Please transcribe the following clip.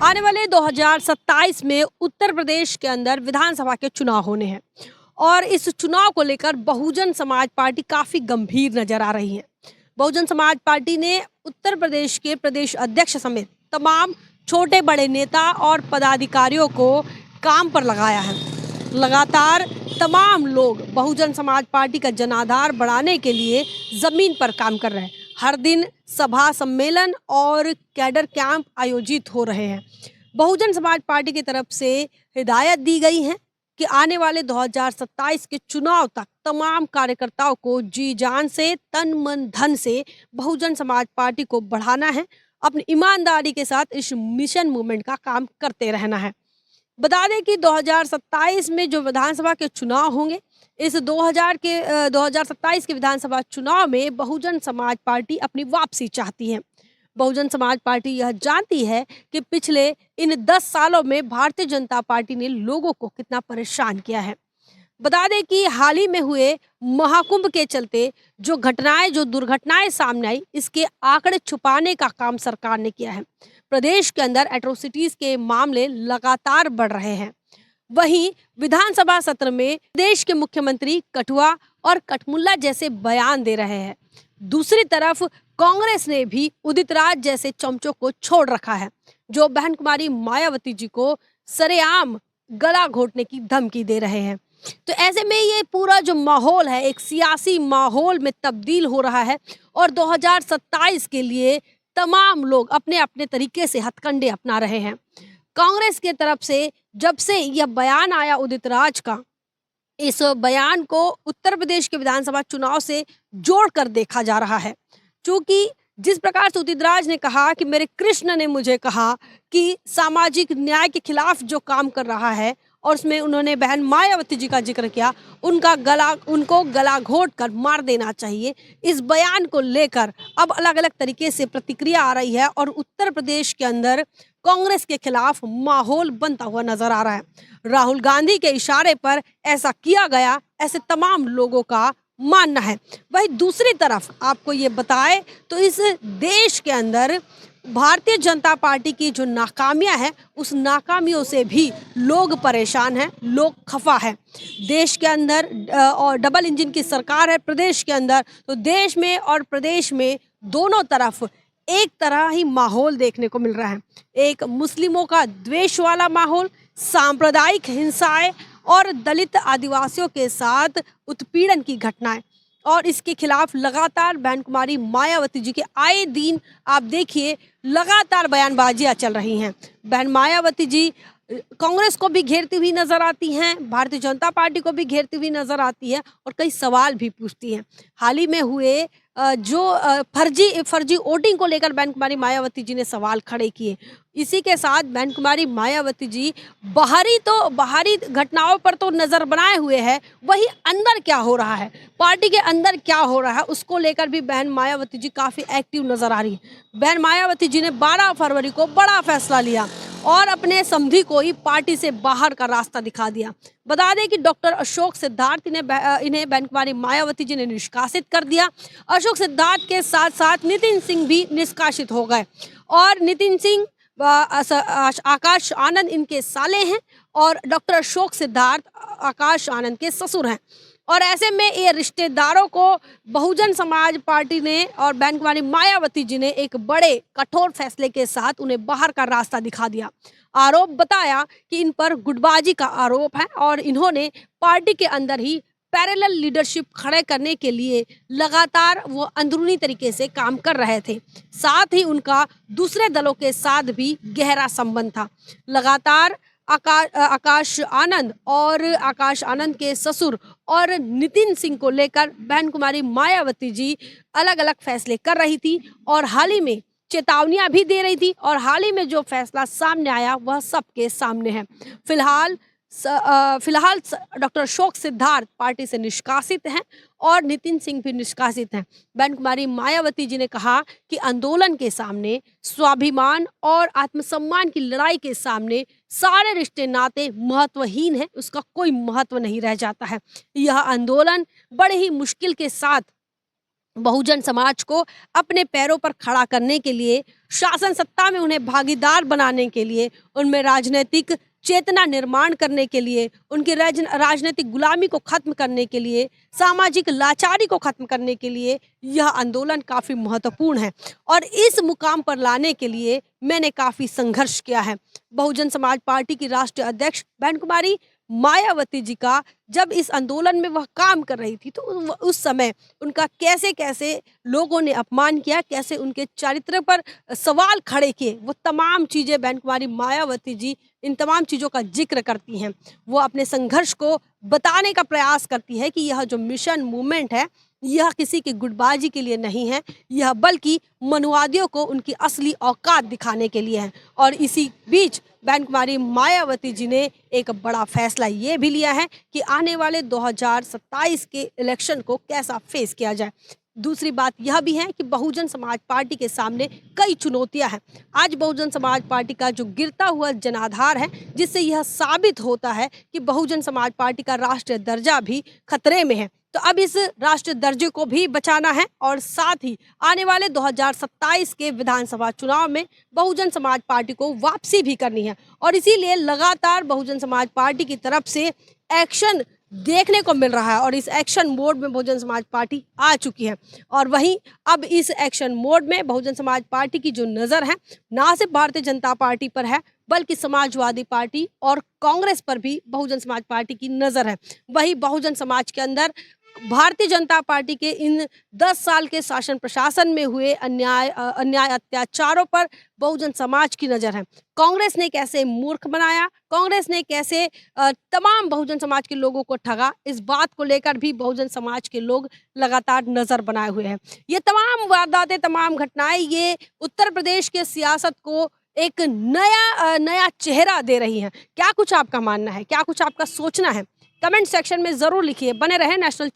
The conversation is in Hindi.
आने वाले 2027 में उत्तर प्रदेश के अंदर विधानसभा के चुनाव होने हैं और इस चुनाव को लेकर बहुजन समाज पार्टी काफी गंभीर नजर आ रही है। बहुजन समाज पार्टी ने उत्तर प्रदेश के प्रदेश अध्यक्ष समेत तमाम छोटे बड़े नेता और पदाधिकारियों को काम पर लगाया है। लगातार तमाम लोग बहुजन समाज पार्टी का जनाधार बढ़ाने के लिए जमीन पर काम कर रहे हैं। हर दिन सभा सम्मेलन और कैडर कैंप आयोजित हो रहे हैं। बहुजन समाज पार्टी की तरफ से हिदायत दी गई है कि आने वाले 2027 के चुनाव तक तमाम कार्यकर्ताओं को जी जान से तन मन धन से बहुजन समाज पार्टी को बढ़ाना है। अपनी ईमानदारी के साथ इस मिशन मूवमेंट का काम करते रहना है। बता दें कि 2027 में जो विधानसभा के चुनाव होंगे, इस 2027 के विधानसभा चुनाव में बहुजन समाज पार्टी अपनी वापसी चाहती है। बहुजन समाज पार्टी यह जानती है कि पिछले इन 10 सालों में भारतीय जनता पार्टी ने लोगों को कितना परेशान किया है। बता दें कि हाल ही में हुए महाकुंभ के चलते जो दुर्घटनाएं सामने आई, इसके आंकड़े छुपाने का काम सरकार ने किया है। प्रदेश के अंदर एट्रोसिटीज के मामले लगातार बढ़ रहे हैं। वहीं विधानसभा सत्र में देश के मुख्यमंत्री कठुआ और कठमुल्ला जैसे बयान दे रहे हैं। दूसरी तरफ कांग्रेस ने भी उदित राज जैसे चमचों को छोड़ रखा है, जो बहन कुमारी मायावती जी को सरेआम गला घोटने की धमकी दे रहे हैं। तो ऐसे में ये पूरा जो माहौल है एक सियासी माहौल में तब्दील हो रहा है और 2027 के लिए तमाम लोग अपने अपने तरीके से हथकंडे अपना रहे हैं। कांग्रेस की तरफ से जब से यह बयान आया उदित राज का, इस बयान को उत्तर प्रदेश के विधानसभा चुनाव से जोड़कर देखा जा रहा है। क्योंकि जिस प्रकार से उदित राज ने कहा कि मेरे कृष्ण ने मुझे कहा कि सामाजिक न्याय के खिलाफ जो काम कर रहा है, और उसमें उन्होंने बहन मायावती जी का जिक्र किया, उनको गला घोट कर मार देना चाहिए। इस बयान को लेकर अब अलग अलग तरीके से प्रतिक्रिया आ रही है और उत्तर प्रदेश के अंदर कांग्रेस के खिलाफ माहौल बनता हुआ नजर आ रहा है। राहुल गांधी के इशारे पर ऐसा किया गया, ऐसे तमाम लोगों का मानना है। वहीं दूसरी तरफ आपको ये बताएं तो इस देश के अंदर भारतीय जनता पार्टी की जो नाकामियां हैं, उस नाकामियों से भी लोग परेशान हैं, लोग खफा है। देश के अंदर और डबल इंजन की सरकार है प्रदेश के अंदर, तो देश में और प्रदेश में दोनों तरफ एक तरह ही माहौल देखने को मिल रहा है। एक मुस्लिमों का द्वेष वाला माहौल, सांप्रदायिक हिंसाएं और दलित आदिवासियों के साथ उत्पीड़न की घटनाएं, और इसके खिलाफ लगातार बहन कुमारी मायावती जी के आए दिन आप देखिए लगातार बयानबाजियां चल रही हैं। बहन मायावती जी कांग्रेस को भी घेरती हुई नजर आती हैं, भारतीय जनता पार्टी को भी घेरती हुई नजर आती है और कई सवाल भी पूछती हैं। हाल ही में हुए जो फर्जी वोटिंग को लेकर बहन कुमारी मायावती जी ने सवाल खड़े किए। इसी के साथ बहन कुमारी मायावती जी बाहरी घटनाओं पर तो नजर बनाए हुए है, वही अंदर क्या हो रहा है, पार्टी के अंदर क्या हो रहा है, उसको लेकर भी बहन मायावती जी काफी एक्टिव नजर आ रही है। बहन मायावती जी ने 12 फरवरी को बड़ा फैसला लिया और अपने समधी को ही पार्टी से बाहर का रास्ता दिखा दिया। बता दें कि डॉक्टर अशोक सिद्धार्थ इन्हें बहन कुमारी मायावती जी ने निष्कासित कर दिया। अशोक सिद्धार्थ के साथ साथ नितिन सिंह भी निष्कासित हो गए और नितिन सिंह आकाश आनंद इनके साले हैं और डॉक्टर अशोक सिद्धार्थ आकाश आनंद के ससुर हैं। और ऐसे में ये रिश्तेदारों को बहुजन समाज पार्टी ने और बहन कुमारी मायावती जी ने एक बड़े कठोर फैसले के साथ उन्हें बाहर का रास्ता दिखा दिया। आरोप बताया कि इन पर गुटबाजी का आरोप है और इन्होंने पार्टी के अंदर ही पैरेलल लीडरशिप खड़े करने के लिए लगातार वो अंदरूनी तरीके से काम कर रहे थे। साथ ही उनका दूसरे दलों के साथ भी गहरा संबंध था। लगातार आकाश आनंद के ससुर और नितिन सिंह को लेकर बहन कुमारी मायावती जी अलग अलग फैसले कर रही थी और हाल ही में चेतावनियां भी दे रही थी और हाल ही में जो फैसला सामने आया वह सबके सामने है। फिलहाल फिलहाल डॉक्टर अशोक सिद्धार्थ पार्टी से निष्कासित हैं और नितिन सिंह भी निष्कासित हैं। बहन कुमारी मायावती जी ने कहा कि आंदोलन के सामने स्वाभिमान और आत्मसम्मान की लड़ाई के सामने सारे रिश्ते नाते महत्वहीन हैं, उसका कोई महत्व नहीं रह जाता है। यह आंदोलन बड़े ही मुश्किल के साथ बहुजन समाज को अपने पैरों पर खड़ा करने के लिए, शासन सत्ता में उन्हें भागीदार बनाने के लिए, उनमें राजनीतिक चेतना निर्माण करने के लिए, उनकी राजनीतिक गुलामी को खत्म करने के लिए, सामाजिक लाचारी को खत्म करने के लिए यह आंदोलन काफ़ी महत्वपूर्ण है और इस मुकाम पर लाने के लिए मैंने काफ़ी संघर्ष किया है। बहुजन समाज पार्टी की राष्ट्रीय अध्यक्ष बहन कुमारी मायावती जी का जब इस आंदोलन में वह काम कर रही थी तो उस समय उनका कैसे-कैसे लोगों ने अपमान किया, कैसे उनके चरित्र पर सवाल खड़े किए, वो तमाम चीज़ें बहन कुमारी मायावती जी इन तमाम चीज़ों का ज़िक्र करती हैं। वो अपने संघर्ष को बताने का प्रयास करती है कि यह जो मिशन मूवमेंट है, यह किसी की गुटबाजी के लिए नहीं है, यह बल्कि मनुवादियों को उनकी असली औकात दिखाने के लिए है। और इसी बीच बहन कुमारी मायावती जी ने एक बड़ा फैसला ये भी लिया है कि आने वाले 2027 के इलेक्शन को कैसा फेस किया जाए। दूसरी बात यह भी है कि बहुजन समाज पार्टी के सामने कई चुनौतियां हैं। आज बहुजन समाज पार्टी का जो गिरता हुआ जनाधार है, जिससे यह साबित होता है कि बहुजन समाज पार्टी का राष्ट्रीय दर्जा भी खतरे में है। तो अब इस राष्ट्रीय दर्जे को भी बचाना है और साथ ही आने वाले 2027 के विधानसभा चुनाव में बहुजन समाज पार्टी को वापसी भी करनी है और इसीलिए लगातार बहुजन समाज पार्टी की तरफ से एक्शन देखने को मिल रहा है और इस एक्शन मोड में बहुजन समाज पार्टी आ चुकी है। और वहीं अब इस एक्शन मोड में बहुजन समाज पार्टी की जो नज़र है, ना सिर्फ भारतीय जनता पार्टी पर है बल्कि समाजवादी पार्टी और कांग्रेस पर भी बहुजन समाज पार्टी की नज़र है। वही बहुजन समाज के अंदर भारतीय जनता पार्टी के इन 10 साल के शासन प्रशासन में हुए अन्याय अत्याचारों पर बहुजन समाज की नज़र है। कांग्रेस ने कैसे मूर्ख बनाया, कांग्रेस ने कैसे तमाम बहुजन समाज के लोगों को ठगा, इस बात को लेकर भी बहुजन समाज के लोग लगातार नज़र बनाए हुए हैं। ये तमाम वारदातें, तमाम घटनाएं ये उत्तर प्रदेश के सियासत को एक नया चेहरा दे रही हैं। क्या कुछ आपका मानना है? क्या कुछ आपका सोचना है? कमेंट सेक्शन में ज़रूर लिखिए। बने रहें नेशनल